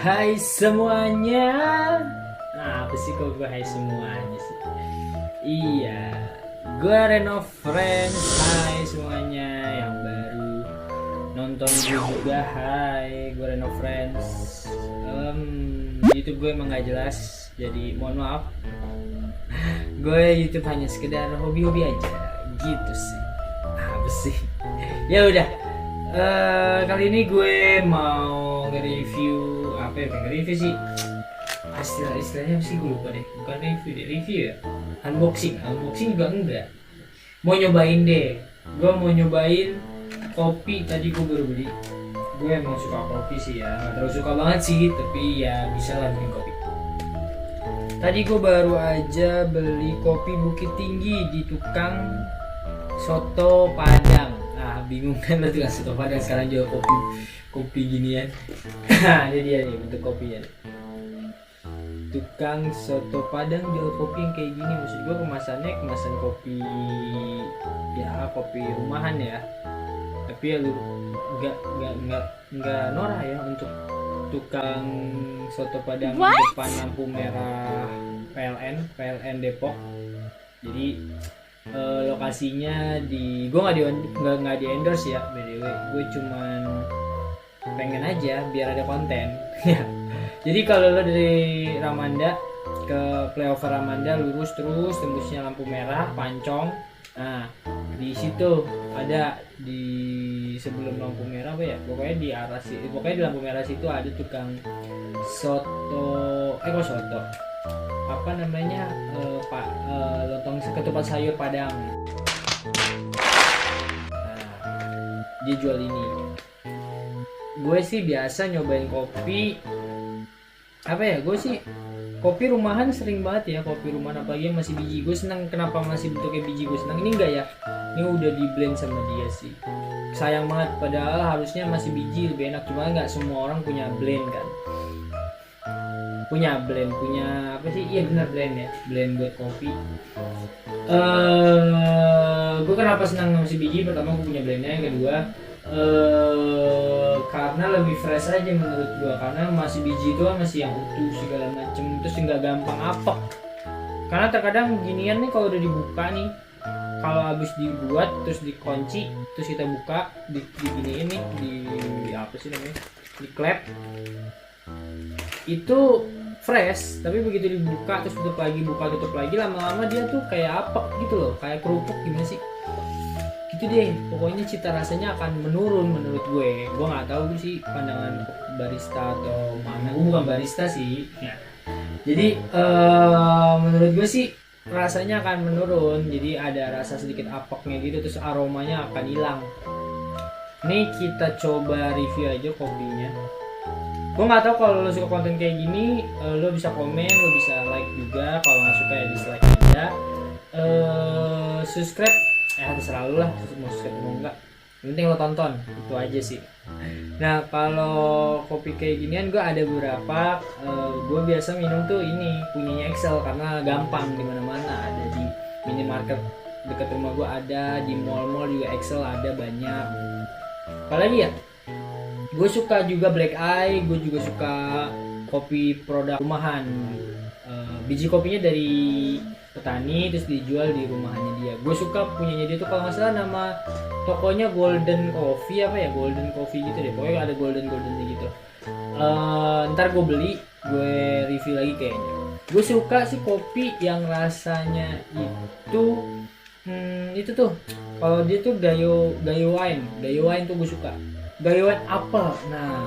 Hai semuanya. Nah, apa sih kok gue hai semuanya sih? Iya, gue Reno Friends. Hai semuanya yang baru nonton gue juga. Hai, gue Reno Friends. YouTube gue emang gak jelas, jadi mohon maaf. Gue YouTube hanya sekedar hobi-hobi aja, gitu sih. Apa sih? Ya udah. Kali ini gue mau nge-review apa ya? Nge-review sih. Istilahnya sih gue lupa deh. Bukan review deh, review ya. Unboxing juga enggak. Mau nyobain deh. Gue mau nyobain kopi tadi gue baru beli. Gue emang suka kopi sih ya. Gak terlalu suka banget sih, tapi ya bisa lah bikin kopi. Tadi gue baru aja beli kopi Bukit Tinggi di tukang soto Padang. Bingung kan lo tukang soto Padang sekarang jual kopi ginian. Nah ini dia nih bentuk kopinya. Tukang soto Padang jual kopi yang kayak gini. Maksud gue kemasannya kemasan kopi, ya kopi rumahan ya. Tapi ya lu nggak norak ya untuk tukang soto Padang di depan lampu merah PLN Depok. Jadi lokasinya di gue nggak di endorse ya btw, gue cuman pengen aja biar ada konten. Jadi kalau lo dari Ramanda ke flyover Ramanda lurus terus tembusnya lampu merah Pancong, nah di situ ada di sebelum lampu merah apa ya, pokoknya di arah sih, pokoknya di lampu merah situ ada tukang soto soto apa namanya lontong ketupat sayur Padang. Nah, dia jual ini. Gue sih biasa nyobain kopi apa ya, gue sih kopi rumahan sering banget ya, kopi rumahan apalagi yang masih biji. Gue senang kenapa masih bentuknya biji, gue senang. Ini enggak ya, ini udah di blend sama dia sih. Sayang banget, padahal harusnya masih biji lebih enak, cuma nggak semua orang punya blend kan. Punya apa sih, iya benar blend ya, blend buat kopi. Gue kenapa senang masih biji? Pertama gue punya blendnya, yang kedua karena lebih fresh aja menurut gue, karena masih biji itu kan masih yang utuh segala macem, terus nggak gampang apek. Karena terkadang ginian nih kalau udah dibuka nih, kalau habis dibuat terus dikunci terus kita buka di giniin nih, di apa sih namanya, di klep itu fresh, tapi begitu dibuka terus tutup lagi, buka tutup lagi, lama-lama dia tuh kayak apek gitu loh, kayak kerupuk gimana sih gitu deh. Pokoknya cita rasanya akan menurun menurut gue nggak tahu sih pandangan barista atau mana, gue bukan barista sih ya. Jadi menurut gue sih rasanya akan menurun, jadi ada rasa sedikit apeknya gitu, terus aromanya akan hilang. Nih kita coba review aja kopinya. Gue nggak tahu kalau lo suka konten kayak gini, lo bisa komen, lo bisa like juga. Kalau nggak suka ya dislike aja. Subscribe, terserah lo lah mau subscribe mau enggak. Yang penting lo tonton, itu aja sih. Nah kalau kopi kayak ginian gue ada beberapa. Gue biasa minum tuh ini punyanya Excel karena gampang di mana-mana. Ada di minimarket dekat rumah gue, ada di mall-mall juga Excel ada banyak. Apalagi ya? Gue suka juga Black Eye, gue juga suka kopi produk rumahan. Biji kopinya dari petani terus dijual di rumahannya dia. Gue suka punyanya dia tuh, kalau nggak salah nama tokonya Golden Coffee apa ya, Golden Coffee gitu deh. Pokoknya ada golden gitu. Ntar gue beli, gue review lagi kayaknya. Gue suka sih kopi yang rasanya itu tuh kalau dia tuh gayo wine tuh gue suka. Gayoan apel. Nah,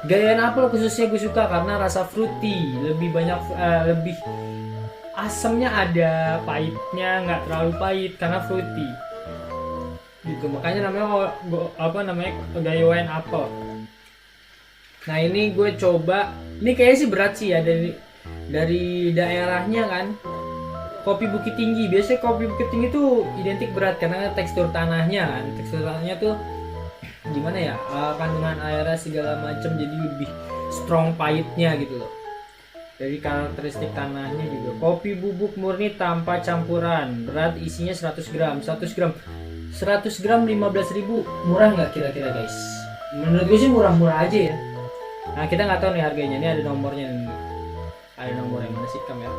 gayoan apel khususnya gue suka karena rasa fruity, lebih banyak lebih asamnya ada, pahitnya nggak terlalu pahit karena fruity. Gitu, makanya namanya gayoan apel. Nah, ini gue coba. Ini kayaknya sih berat sih ya, dari daerahnya kan. Kopi Bukit Tinggi. Biasanya kopi Bukit Tinggi tuh identik berat karena tekstur tanahnya kan. Tekstur tanahnya tuh gimana ya, kandungan airnya segala macam, jadi lebih strong pahitnya gitu loh. Dari karakteristik tanahnya juga. Kopi bubuk murni tanpa campuran, berat isinya 100 gram 15.000. Murah nggak kira-kira guys? Menurut gue sih murah-murah aja ya. Nah kita nggak tahu nih harganya, ini ada nomornya nih. Ada nomornya mana sih kamera?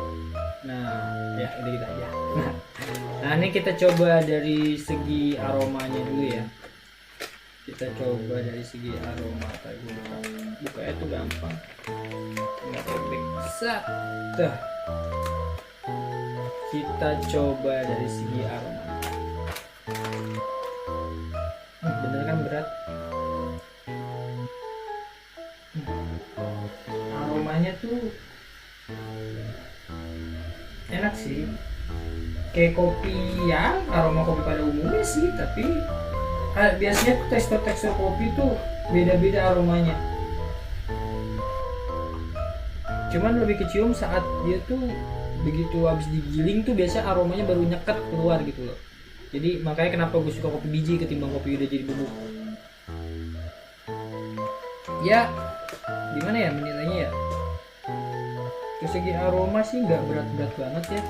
Nah ya ini kita aja. Nah ini kita coba dari segi aromanya dulu ya. Kita coba dari segi aroma. Tadi buka itu gampang, nggak robek. Set. Tuh. Kita coba dari segi aroma. Bener kan berat? Aromanya tuh enak sih, kayak kopi ya, aroma kopi pada umumnya sih, tapi biasanya tekstur kopi tuh beda-beda aromanya. Cuman lebih kecium saat dia tuh begitu habis digiling tuh biasa aromanya baru nyeket keluar gitu loh. Jadi makanya kenapa gue suka kopi biji ketimbang kopi udah jadi bubuk. Ya gimana ya menilainya ya, dari segi aroma sih nggak berat-berat banget ya,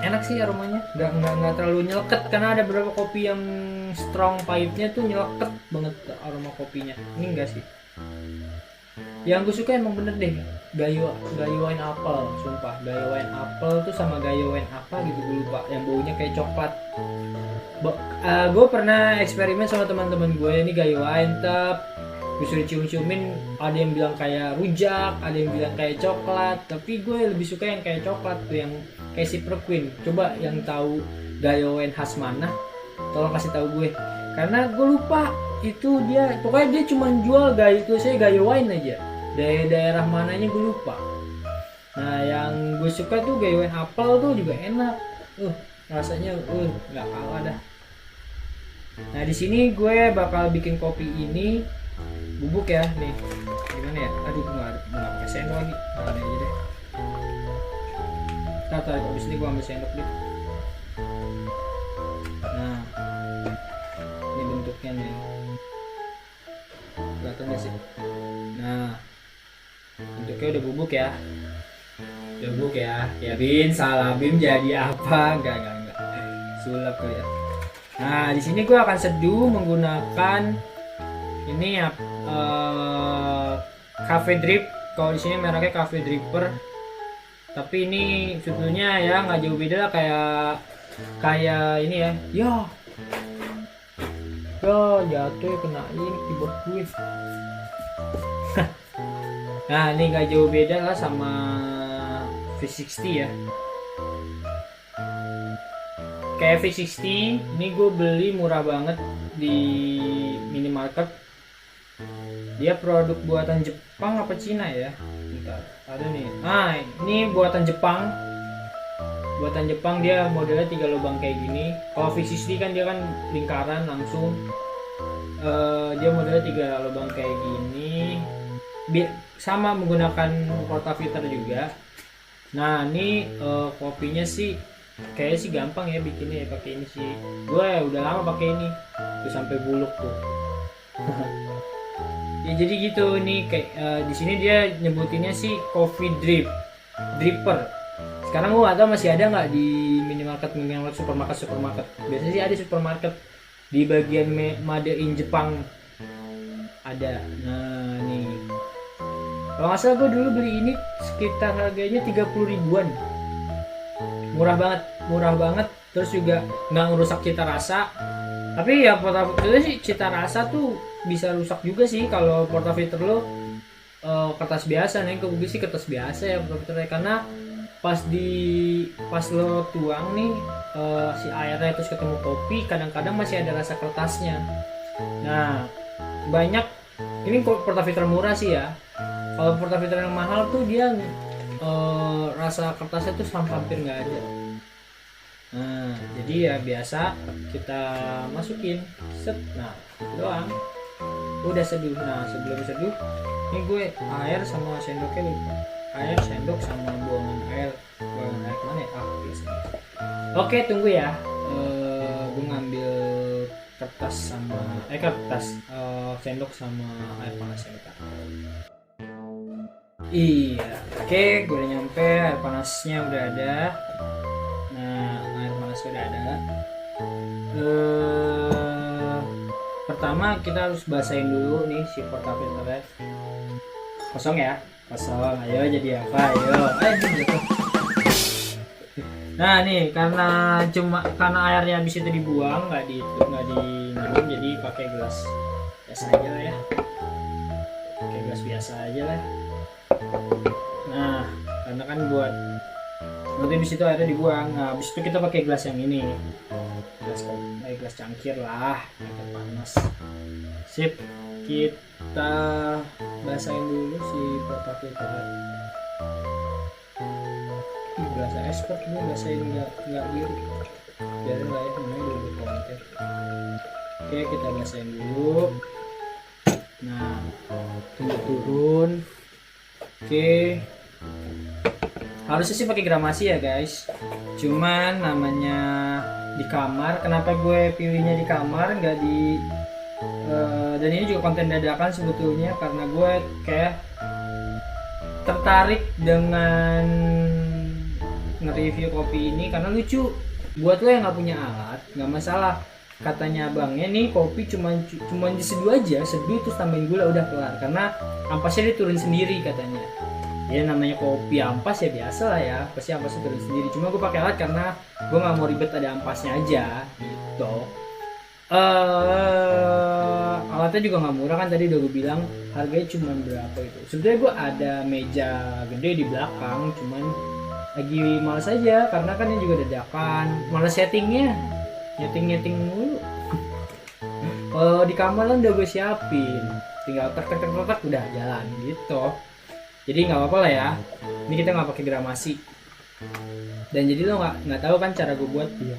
enak sih aromanya, nggak terlalu nyeleket, karena ada beberapa kopi yang strong pahitnya tuh nyeleket banget aroma kopinya. Ini enggak sih. Yang gue suka emang bener deh gayo wine apple, sumpah gayo wine apple tuh sama gayo wine apa gitu gue lupa, yang baunya kayak coklat. Gue pernah eksperimen sama teman-teman gue, ini gayo wine tap, gue suruh cium-ciumin, ada yang bilang kayak rujak, ada yang bilang kayak coklat, tapi gue lebih suka yang kayak coklat tuh, yang kayak Super Queen. Coba yang tahu gayo wine khas mana, tolong kasih tahu gue, karena gue lupa itu dia, pokoknya dia cuma jual gayo wine aja, dari daerah mananya gue lupa. Nah yang gue suka tuh gayo wine apple tuh juga enak, rasanya nggak kalah dah. Nah di sini gue bakal bikin kopi ini bubuk ya nih. Gimana ya? Aduh nggak pakai sendok lagi. Nah, ini aja deh. Tahu habis ini gue ambil sendok deh. Nah ini bentuknya nih. Kelihatan nggak sih? Nah bentuknya udah bubuk ya. Udah bubuk ya. Ya Bin, salah Bim jadi apa? Enggak. Sulap kali ya. Nah di sini gue akan seduh menggunakan ini ya, cafe drip. Kalau di sini mereknya cafe dripper, tapi ini sebetulnya ya nggak jauh beda lah kayak ini ya. Jatuh kena ini keyboard gue. Nah ini nggak jauh beda lah sama V60 ya. Kayak V60 ini gue beli murah banget di minimarket. Dia produk buatan Jepang apa Cina ya? Bentar, ada nih. Nah ini buatan Jepang. Buatan Jepang, dia modelnya 3 lubang kayak gini. Kalau V60 kan dia kan lingkaran langsung. Dia modelnya 3 lubang kayak gini. Sama menggunakan portafilter juga. Nah ini kopinya sih kayaknya sih gampang ya bikinnya ya pakai ini sih. Gue udah lama pakai ini tuh sampai buluk tuh. Ya jadi gitu nih kayak di sini dia nyebutinnya sih coffee dripper. Sekarang gue gak tahu masih ada nggak di minimarket supermarket. Biasanya sih ada supermarket di bagian made in Jepang ada. Nah nih kalau nggak salah gue dulu beli ini sekitar harganya 30 ribuan. Murah banget, terus juga nggak ngerusak cita rasa. Tapi ya portafilter sih cita rasa tuh bisa rusak juga sih kalau portafilter lo kertas biasa nih. Gue sih kertas biasa ya portafilternya, karena pas lo tuang nih si airnya terus ketemu kopi, kadang-kadang masih ada rasa kertasnya. Nah banyak ini portafilter murah sih ya. Kalau portafilter yang mahal tuh dia rasa kertasnya tuh hampir nggak ada. Nah jadi ya biasa kita masukin set. Nah itu doang, udah seduh. Nah sebelum seduh ini gue air sama sendoknya lupa. Air sendok sama buangan air mana ya? Biasanya. Oke tunggu ya. Gue ngambil kertas sendok sama air panas yang kita. Iya, oke, gue udah nyampe, air panasnya udah ada. Nah, air panas udah ada. pertama kita harus basahin dulu nih si portafilternya. Kosong ya, kosong. Ayo jadi apa? Ayo. Jatuh. Nah nih karena airnya habis itu dibuang, nggak diminum, jadi pakai gelas biasa aja lah ya. Pakai gelas biasa aja lah. Nah karena kan buat nanti habis itu airnya dibuang. Nah habis itu kita pakai gelas yang ini, gelas cangkir lah, agak panas. Sip, kita basahin dulu si portafilter. Gelas expert gue basahin nggak diri, biarin lah ya, namanya dulu konten. Oke kita basahin dulu. Nah tunggu turun. Oke, harusnya sih pakai gramasi ya guys, cuman namanya di kamar. Kenapa gue pilihnya di kamar nggak di dan ini juga konten dadakan sebetulnya, karena gue kayak tertarik dengan nge-review kopi ini karena lucu. Buat lo yang nggak punya alat nggak masalah, katanya abangnya nih kopi cuman diseduh aja, seduh terus tambahin gula udah kelar, karena ampasnya dia turun sendiri katanya. Ya namanya kopi ampas ya biasa lah ya, pasti ampasnya turun sendiri. Cuma gue pakai alat karena gue nggak mau ribet ada ampasnya aja gitu. Alatnya juga nggak murah kan, tadi udah gue bilang harganya cuma berapa itu. Sebenarnya gue ada meja gede di belakang, cuman lagi males aja karena kan ini juga dadakan, males setting mulu. Kalau di kamar kan udah gue siapin, tinggal tek udah jalan gitu. Jadi nggak apa-apa lah ya, ini kita nggak pakai gramasi. Dan jadi lo nggak tahu kan cara gue buat dia,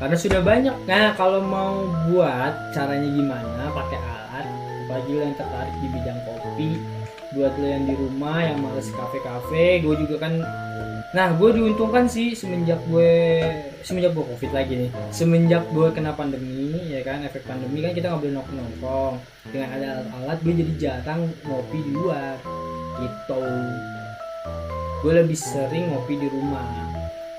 karena sudah banyak. Nah kalau mau buat caranya gimana pakai alat, bagi lo yang tertarik di bidang kopi, buat lo yang di rumah yang males kafe, gue juga kan. Nah gue diuntungkan sih semenjak gue covid lagi nih, semenjak gue kena pandemi ya kan, efek pandemi kan kita nggak boleh nongkrong. Dengan ada alat-alat gue jadi jarang ngopi di luar gitu. Gue lebih sering ngopi di rumah.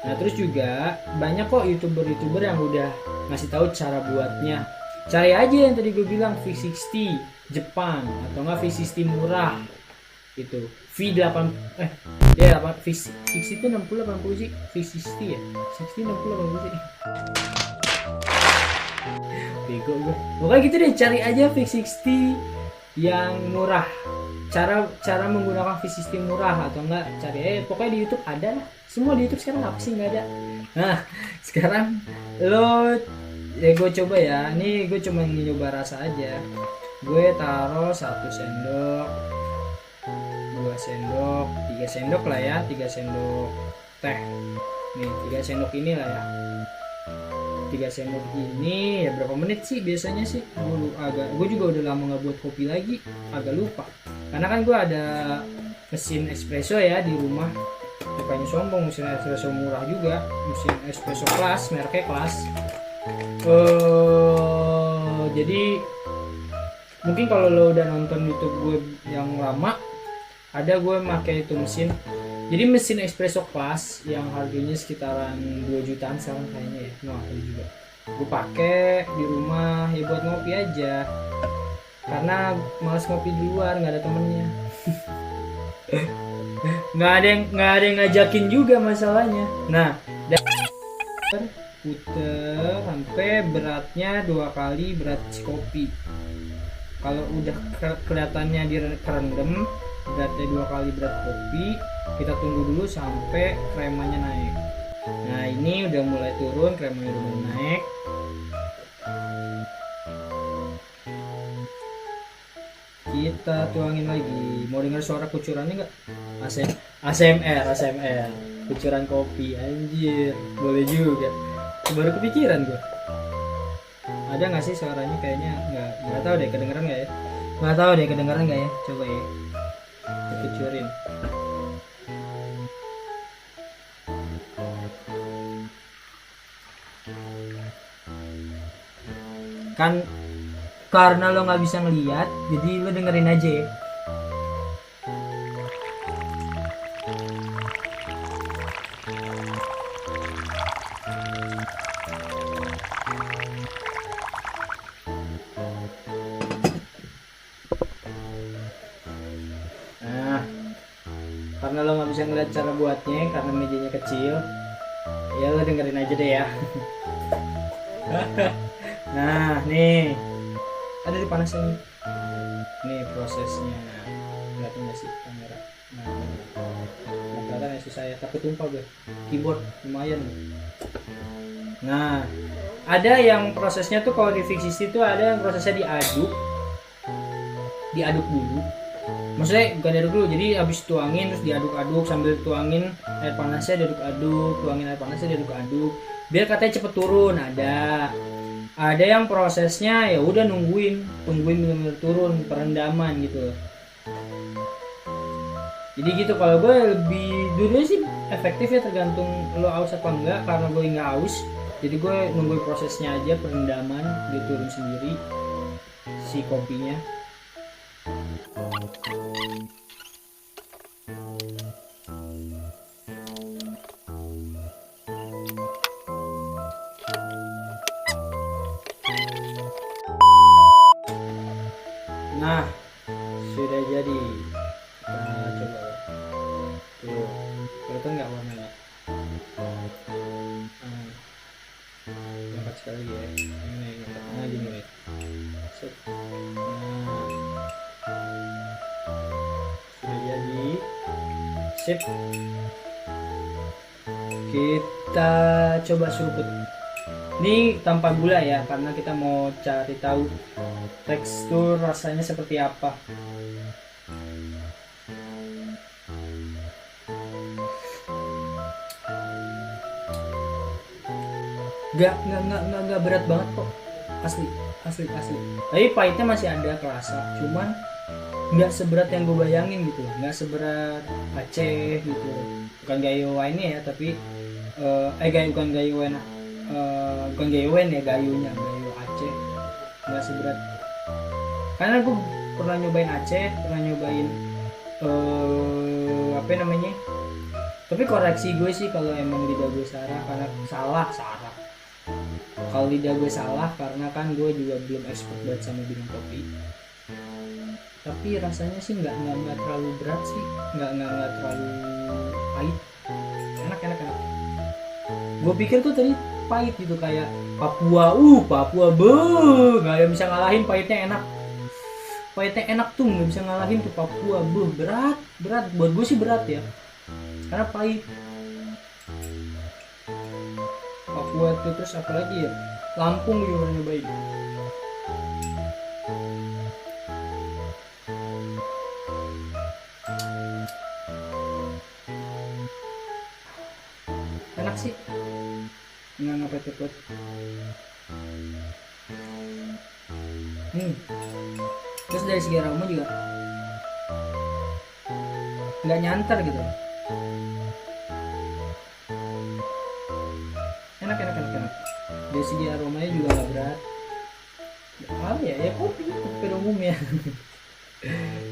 Nah terus juga banyak kok youtuber yang udah ngasih tahu cara buatnya. Cari aja yang tadi gue bilang V60 Jepang, atau enggak V60 murah itu V8 V60 itu 60 80 sih, V60 ya 60 60 80 sih. Bego gue. Pokoknya gitu deh, cari aja V60 yang murah. Cara menggunakan V60 murah, atau enggak cari pokoknya di YouTube ada lah. Semua di YouTube sekarang apa sih nggak ada. Nah sekarang lo gue coba ya, ini gue cuma nyoba rasa aja. Gue taruh 1 sendok, 2 sendok, 3 sendok lah ya, 3 sendok teh. Nih 3 sendok ini lah ya, 3 sendok ini ya berapa menit sih biasanya sih? Gue juga udah lama nggak buat kopi lagi, agak lupa. Karena kan gue ada mesin espresso ya di rumah. Bukannya sombong, mesin espresso murah juga, mesin espresso kelas, mereknya kelas. Jadi mungkin kalau lo udah nonton YouTube gue yang lama, ada gue pakai itu mesin. Jadi mesin espresso kelas yang harganya sekitaran 2 jutaan sekarang kayaknya ya, nggak tahu juga. Gue pakai di rumah ya buat ngopi aja, karena malas ngopi di luar, nggak ada temennya. nggak ada yang ngajakin juga masalahnya. Nah puter sampai beratnya 2 kali berat si kopi. Kalau udah kelihatannya direndam beratnya 2 kali berat kopi, kita tunggu dulu sampai kremanya naik. Nah ini udah mulai turun, kremanya udah mulai naik. Kita tuangin lagi. Mau dengar suara kucurannya nggak? ASMR kucuran kopi, anjir, boleh juga. Baru kepikiran gue. Ada nggak sih suaranya? Kayaknya nggak tahu deh, kedengeran nggak ya? Nggak tahu deh kedengeran nggak ya? Coba ya, kucurin. Kan karena lo nggak bisa ngeliat, jadi lo dengerin aja ya. karena lo nggak bisa ngeliat cara buatnya karena mejanya kecil. Ya lo dengerin aja deh ya. Nah nih ada dipanasin nih. Nih prosesnya, kelihatan nggak sih kamera? Nah, kelihatan ya susah ya, takut tumpah gue. Keyboard lumayan. Nah, ada yang prosesnya tuh kalau di fixisi itu ada yang prosesnya diaduk dulu. Maksudnya bukan diaduk dulu, jadi habis tuangin terus diaduk-aduk sambil tuangin air panasnya diaduk-aduk, tuangin air panasnya diaduk-aduk. Biar katanya cepet turun. Ada yang prosesnya ya udah tungguin benar-benar turun perendaman gitu. Jadi gitu, kalau gue lebih dulu sih efektif ya, tergantung lo haus apa enggak. Karena gue nggak haus, jadi gue nungguin prosesnya aja, perendaman dia turun sendiri si kopinya. Nah, sudah jadi. Kita coba. Tuh, kelihatan nggak warnanya? Angkat sekali ya. Ini angkatnya gini nih. Set. Nah, sudah jadi. Sip. Kita coba seruput. Ini tanpa gula ya, karena kita mau cari tahu tekstur rasanya seperti apa. Gak berat banget kok, asli. Tapi pahitnya masih ada kerasa, cuman nggak seberat yang gue bayangin gitu, nggak seberat Aceh gitu. Bukan gayo wine ya, tapi bukan gayo wine. Bukan gayo wine ya, gayo Aceh nggak seberat, karena gue pernah nyobain Aceh, pernah nyobain apa namanya, tapi koreksi gue sih kalau emang lidah gue salah kalau lidah gue salah, karena kan gue juga belum expert banget sama bidang kopi. Tapi rasanya sih nggak terlalu berat sih, nggak terlalu pahit, enak. Gue pikir tuh tadi pahit gitu kayak Papua nggak ada bisa ngalahin pahitnya enak tuh, nggak bisa ngalahin tuh Papua berat buat gue sih berat ya, karena pahit Papua tuh. Terus apalagi ya, Lampung juga nyobain. Enak sih, nggak ngepet-ngepet. Terus dari segi aroma juga nggak nyantar gitu, enak. Dari segi aromanya juga nggak berat. Apa ya kopi pada umumnya.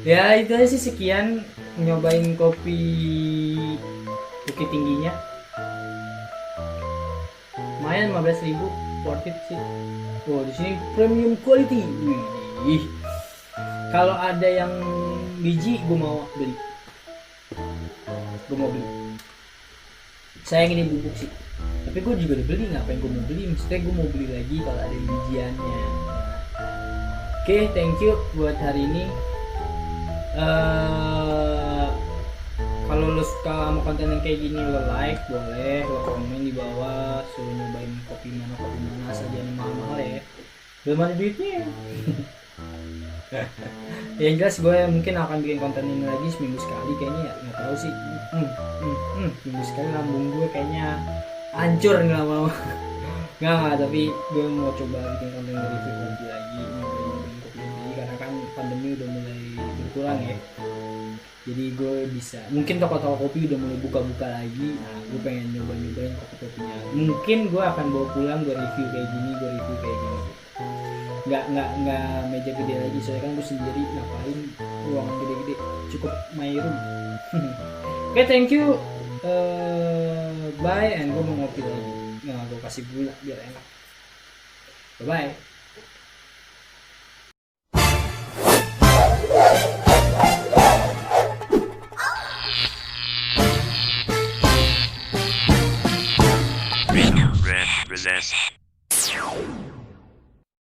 Ya itu aja sih, sekian nyobain kopi Bukit Tingginya. Lumayan 15.000, worth it sih. Oh, di sini premium quality. Wih. Kalau ada yang biji gue mau beli. Sayang ini bubuk sih. Tapi gue juga udah beli, ngapain gue mau beli? Maksudnya gue mau beli lagi kalau ada bijiannya. Oke, thank you buat hari ini. Kalau lo suka sama konten yang kayak gini, lo like, boleh lo komen di bawah, suruh nyobain kopi mana asal jangan mahal-mahal ya, belum ada duitnya. Yang jelas gue mungkin akan bikin konten ini lagi seminggu sekali kayaknya ya, nggak tahu sih. Seminggu sekali lambung gue kayaknya hancur nih lama-lama. nggak, tapi gue mau coba bikin konten review kopi lagi, nyobain kopi lagi, karena kan pandemi udah mulai berkurang ya. Jadi gue bisa, mungkin toko-toko kopi udah mulai buka-buka lagi. Nah, gue pengen nyobain kopi-kopinya. Mungkin gue akan bawa pulang, gue review kayak gini. Nggak meja gede lagi, soalnya kan gue sendiri, ngapain ruangan gede-gede, cukup my room. Oke, thank you. Bye, and gue mau ngopi lagi. Nah, gue kasih gula biar enak. Bye. possess